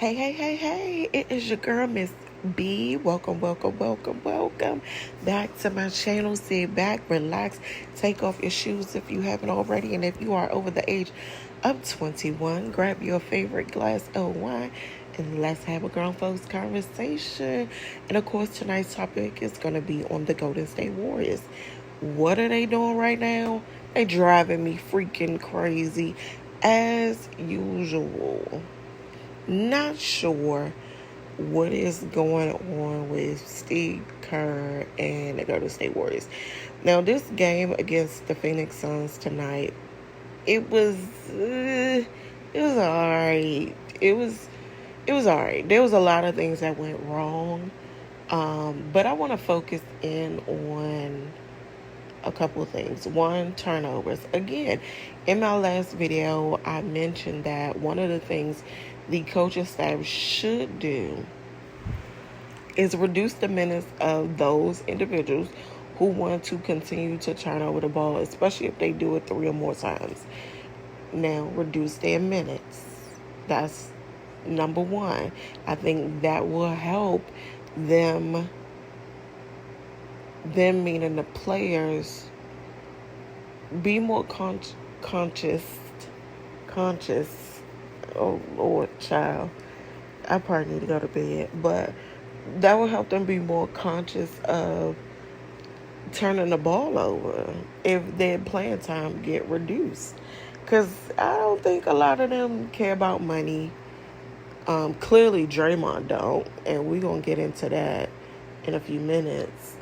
Hey, hey, hey, hey, it is your girl, Miss B. Welcome back to my channel. Sit back, relax, take off your shoes if you haven't already. And if you are over the age of 21, grab your favorite glass of wine and let's have a grown folks conversation. And of course, tonight's topic is going to be on the Golden State Warriors. What are they doing right now? They driving me freaking crazy as usual. Not sure what is going on with Steve Kerr and the Golden State Warriors. Now, this game against the Phoenix Suns tonight, it was alright. It was alright. There was a lot of things that went wrong, but I want to focus in on a couple of things. One, turnovers. Again, in my last video, I mentioned that one of the things the coaching staff should do is reduce the minutes of those individuals who want to continue to turn over the ball, especially if they do it 3 or more times. Now, reduce their minutes. That's number one. I think that will help them meaning the players, be more conscious. Oh, Lord, child. I probably need to go to bed. But that will help them be more conscious of turning the ball over if their playing time get reduced. Because I don't think a lot of them care about money. Clearly, Draymond don't. And we're going to get into that in a few minutes.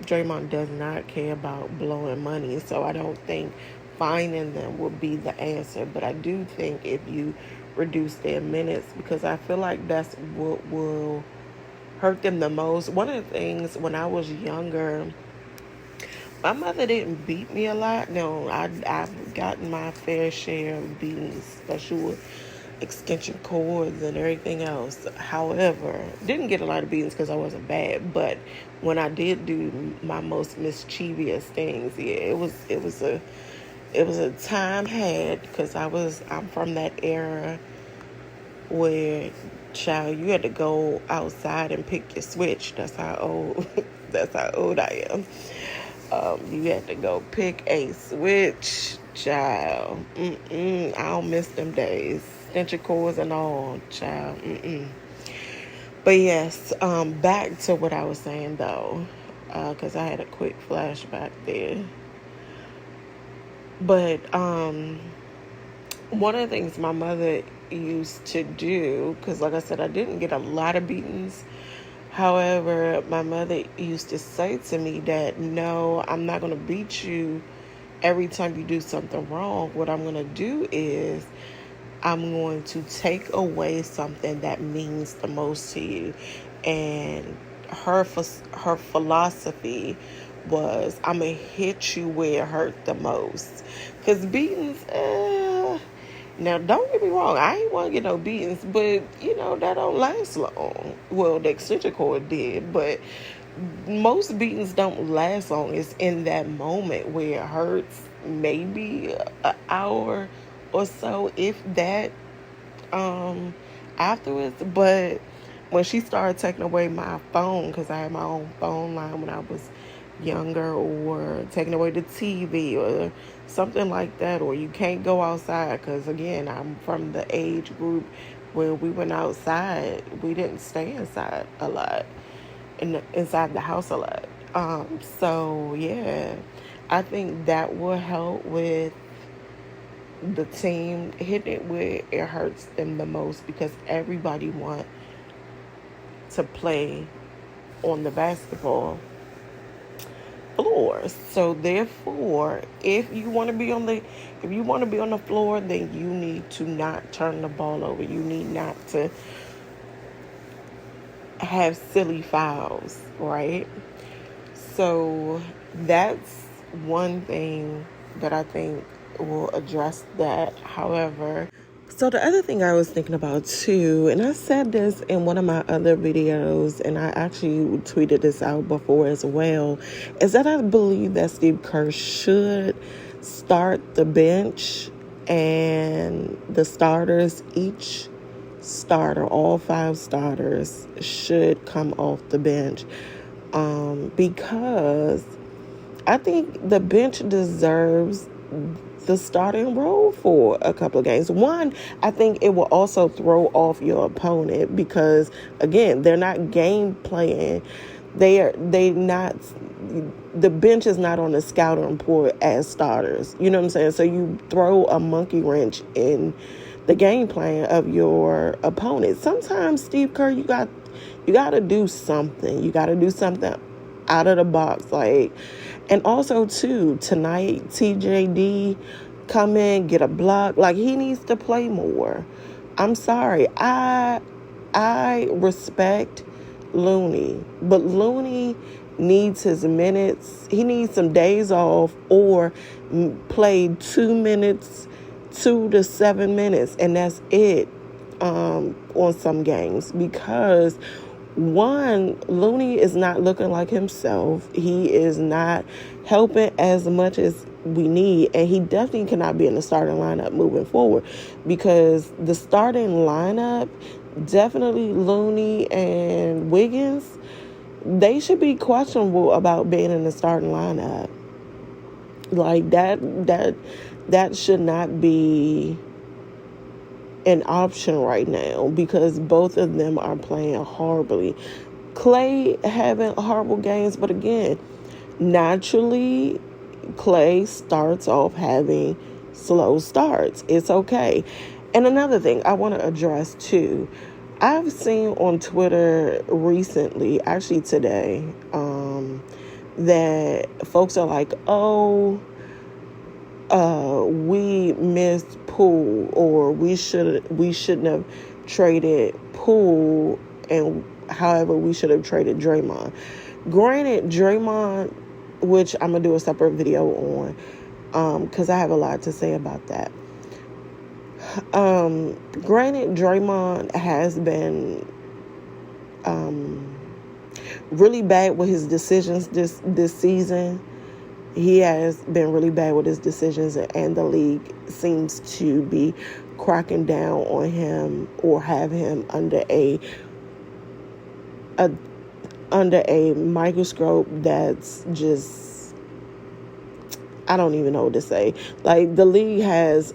Draymond does not care about blowing money, so I don't think fining them will be the answer. But I do think if you reduce their minutes, because I feel like that's what will hurt them the most. One of the things when I was younger, my mother didn't beat me a lot. No, I've gotten my fair share of beatings, especially with extension cords and everything else. However, didn't get a lot of beatings because I wasn't bad, but when I did do my most mischievous things, yeah, it was a time had, because I'm from that era where, child, you had to go outside and pick your switch. That's how old I am. You had to go pick a switch, child. I don't miss them days. Extension cords and all, child. But yes, back to what I was saying though, because I had a quick flashback there. But one of the things my mother used to do, because like I said, I didn't get a lot of beatings. However, my mother used to say to me that, no, I'm not going to beat you every time you do something wrong. What I'm going to do is I'm going to take away something that means the most to you. And her philosophy was, I'm going to hit you where it hurt the most. Because beatings, now, don't get me wrong, I ain't want to get no beatings, but, that don't last long. Well, the extension cord did, but most beatings don't last long. It's in that moment where it hurts, maybe an hour or so, if that, afterwards. But when she started taking away my phone, because I had my own phone line when I was younger, or taking away the TV or something like that, or you can't go outside, because again, I'm from the age group where we went outside. We didn't stay inside a lot, inside the house a lot. So yeah, I think that will help with the team hitting it where it hurts them the most, because everybody wants to play on the basketball floor. So therefore, if you want to be on the floor, then you need to not turn the ball over. You need not to have silly fouls, right? So that's one thing that I think will address that. However, so the other thing I was thinking about too, and I said this in one of my other videos, and I actually tweeted this out before as well, is that I believe that Steve Kerr should start the bench and the starters, each starter, all 5 starters, should come off the bench, because I think the bench deserves the starting role for a couple of games. One, I think it will also throw off your opponent because, again, they're not game playing. They not, the bench is not on the scouting report as starters. You know what I'm saying? So you throw a monkey wrench in the game plan of your opponent. Sometimes, Steve Kerr, you got to do something. You got to do something out of the box, and also too, tonight TJD come in, get a block. He needs to play more. I'm sorry, I respect Looney, but Looney needs his minutes. He needs some days off or play 2 to 7 minutes, and that's it on some games, because one, Looney is not looking like himself. He is not helping as much as we need, and he definitely cannot be in the starting lineup moving forward, because the starting lineup, definitely Looney and Wiggins, they should be questionable about being in the starting lineup. That should not be an option right now, because both of them are playing horribly. Clay having horrible games, but again, naturally, Clay starts off having slow starts. It's okay. And another thing I want to address too, I've seen on Twitter recently, actually today, that folks are like, we missed Poole, or we shouldn't have traded Poole, and however we should have traded Draymond. Granted, Draymond, which I'm gonna do a separate video on, because I have a lot to say about that. Granted, Draymond has been really bad with his decisions this season. He has been really bad with his decisions, and the league seems to be cracking down on him, or have him under a microscope that's just, I don't even know what to say. The league has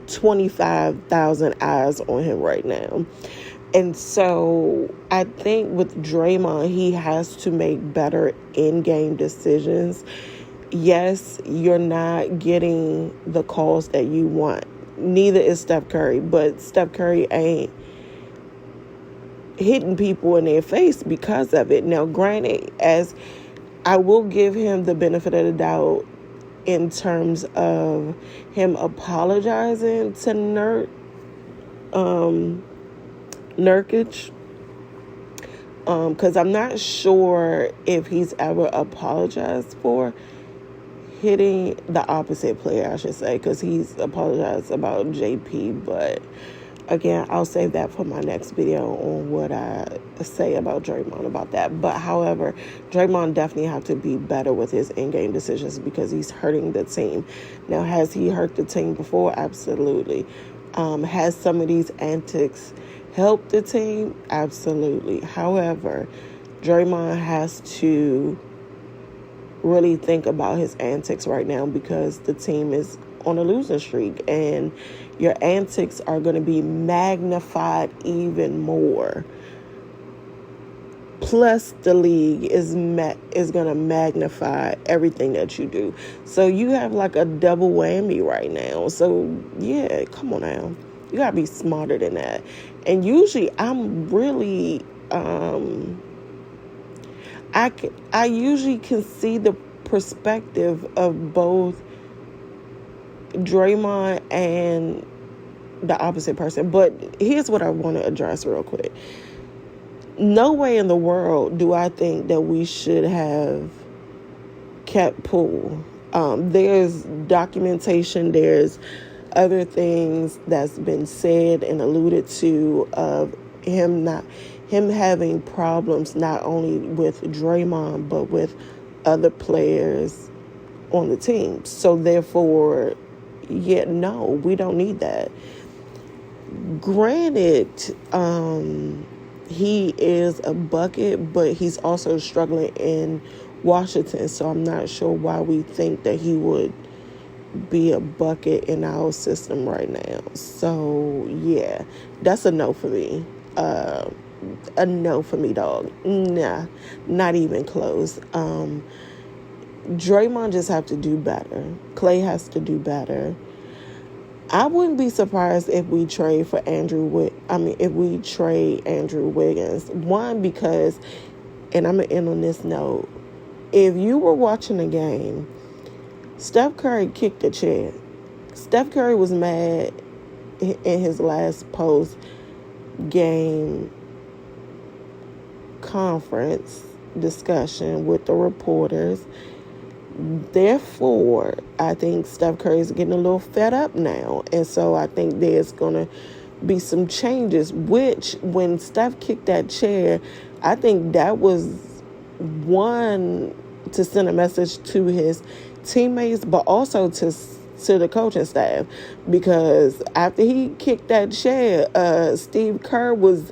25,000 eyes on him right now. And so I think with Draymond, he has to make better in-game decisions. Yes, you're not getting the calls that you want. Neither is Steph Curry, but Steph Curry ain't hitting people in their face because of it. Now, granted, as I will give him the benefit of the doubt in terms of him apologizing to Nurkic, because I'm not sure if he's ever apologized for hitting the opposite player, I should say, because he's apologized about JP. But again, I'll save that for my next video on what I say about Draymond about that. But however, Draymond definitely have to be better with his in-game decisions, because he's hurting the team. Now, has he hurt the team before? Absolutely. Has some of these antics helped the team? Absolutely. However, Draymond has to really think about his antics right now, because the team is on a losing streak, and your antics are going to be magnified even more. Plus, the league is going to magnify everything that you do. So you have a double whammy right now. So yeah, come on now. You got to be smarter than that. And usually I'm really, I usually can see the perspective of both Draymond and the opposite person. But here's what I want to address real quick. No way in the world do I think that we should have kept Poole. There's documentation, there's other things that's been said and alluded to of him having problems not only with Draymond but with other players on the team. So therefore, yeah, no, we don't need that. Granted, he is a bucket, but he's also struggling in Washington. So I'm not sure why we think that he would be a bucket in our system right now. So yeah, that's a no for me. A no for me, dog. Nah, not even close. Draymond just have to do better. Clay has to do better. I wouldn't be surprised if we trade for if we trade Andrew Wiggins. One, because, and I'm going to end on this note, if you were watching a game, Steph Curry kicked the chair. Steph Curry was mad in his last post-game conference discussion with the reporters. Therefore, I think Steph Curry is getting a little fed up now. And so I think there's going to be some changes, which when Steph kicked that chair, I think that was one to send a message to his teammates, but also to the coaching staff. Because after he kicked that chair, Steve Kerr was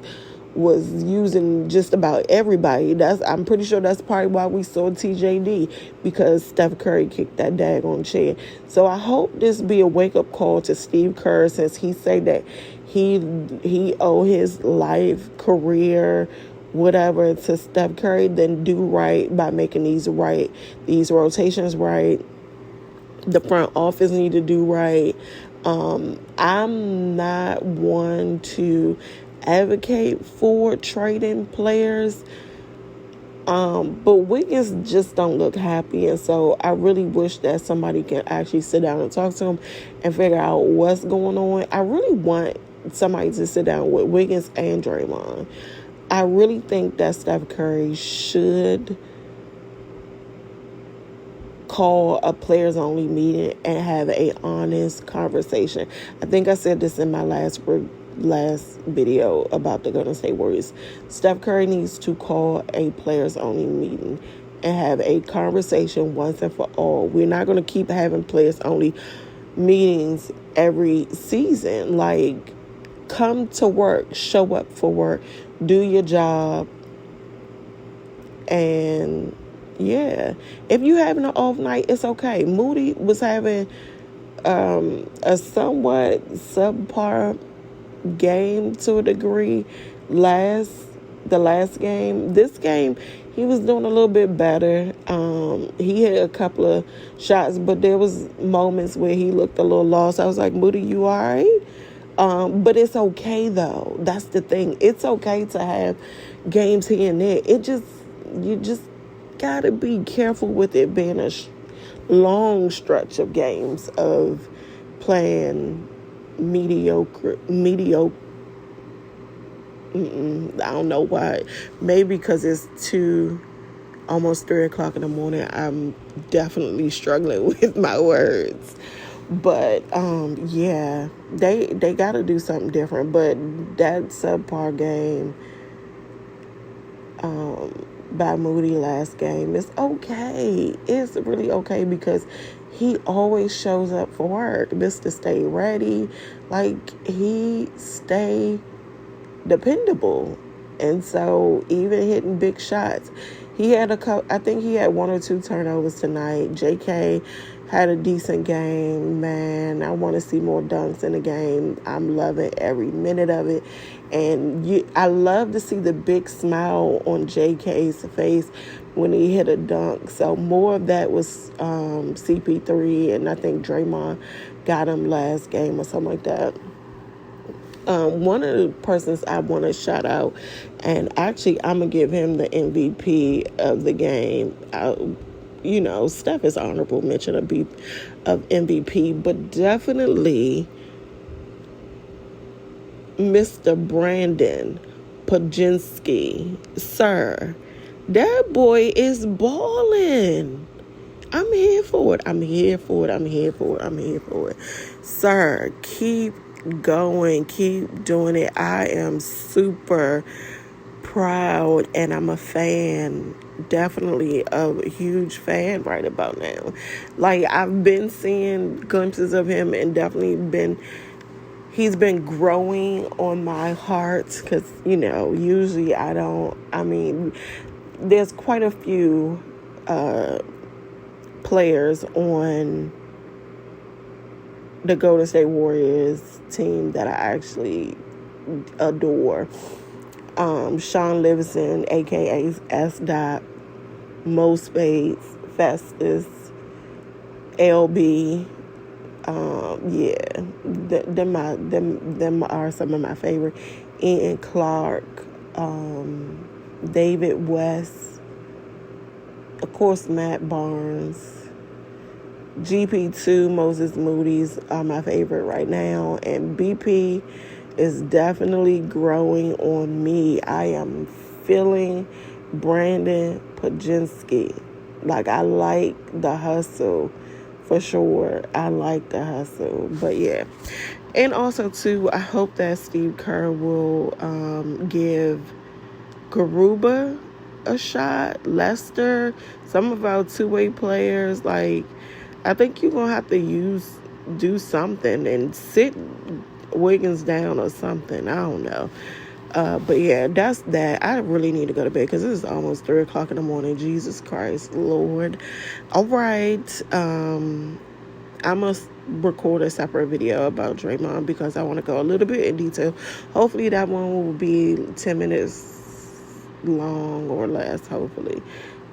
using just about everybody. I'm pretty sure that's probably why we saw TJD, because Steph Curry kicked that daggone chair. So I hope this be a wake-up call to Steve Kerr, since he said that he owe his life, career, whatever to Steph Curry. Then do right by making these rotations right. The front office need to do right. I'm not one to advocate for trading players, but Wiggins just don't look happy, and so I really wish that somebody can actually sit down and talk to him and figure out what's going on. I really want somebody to sit down with Wiggins and Draymond. I really think that Steph Curry should call a players only meeting and have a honest conversation. I think I said this in my last video about the Golden State Warriors. Steph Curry needs to call a players only meeting and have a conversation once and for all. We're not going to keep having players only meetings every season. Like, come to work, show up for work, do your job, and yeah, if you having an off night, it's okay. Moody was having a somewhat subpar game to a degree the last game. This game, he was doing a little bit better. He hit a couple of shots, but there was moments where he looked a little lost. I was like, Moody, you all right? But it's okay, though. That's the thing. It's okay to have games here and there. You just gotta be careful with it being a long stretch of games of playing mediocre. I don't know why. Maybe because it's almost 3 o'clock in the morning. I'm definitely struggling with my words. But yeah, they got to do something different. But that subpar game by Moody last game is okay. It's really okay, because he always shows up for work. Mr. Stay Ready. Like, he stay dependable. And so even hitting big shots, I think he had 1 or 2 turnovers tonight. JK had a decent game. Man, I want to see more dunks in the game. I'm loving every minute of it. And I love to see the big smile on JK's face when he hit a dunk. So more of that was CP3, and I think Draymond got him last game or something like that. One of the persons I want to shout out, and actually I'm going to give him the MVP of the game. Steph is honorable mention of MVP, but definitely Mr. Brandon Podzinski. Sir, that boy is balling. I'm here for it. Sir, keep going, keep doing it. I am super proud, and I'm a fan, definitely a huge fan right about now. Like, I've been seeing glimpses of him, and definitely he's been growing on my heart, because, usually there's quite a few players on the Golden State Warriors team that I actually adore. Sean Livingston, aka S. Dot, Mo Spades, Festus, LB. Them are some of my favorite. Ian Clark, David West, of course Matt Barnes, GP2, Moses Moody's are my favorite right now, and BP is definitely growing on me. I am feeling Brandon Podzinski. Like, I like the hustle for sure. I like the hustle, but yeah. And also too, I hope that Steve Kerr will give Garuba a shot. Lester, some of our two-way players, like, I think you're gonna have to do something and sit Wiggins down or something. I don't know. But yeah, that's that. I really need to go to bed because it's almost 3 o'clock in the morning. Jesus Christ, Lord. All right. I must record a separate video about Draymond because I want to go a little bit in detail. Hopefully that one will be 10 minutes long or less, hopefully.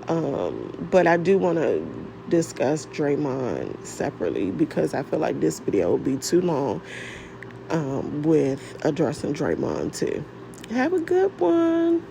But I do want to discuss Draymond separately because I feel like this video will be too long with addressing Draymond too. Have a good one.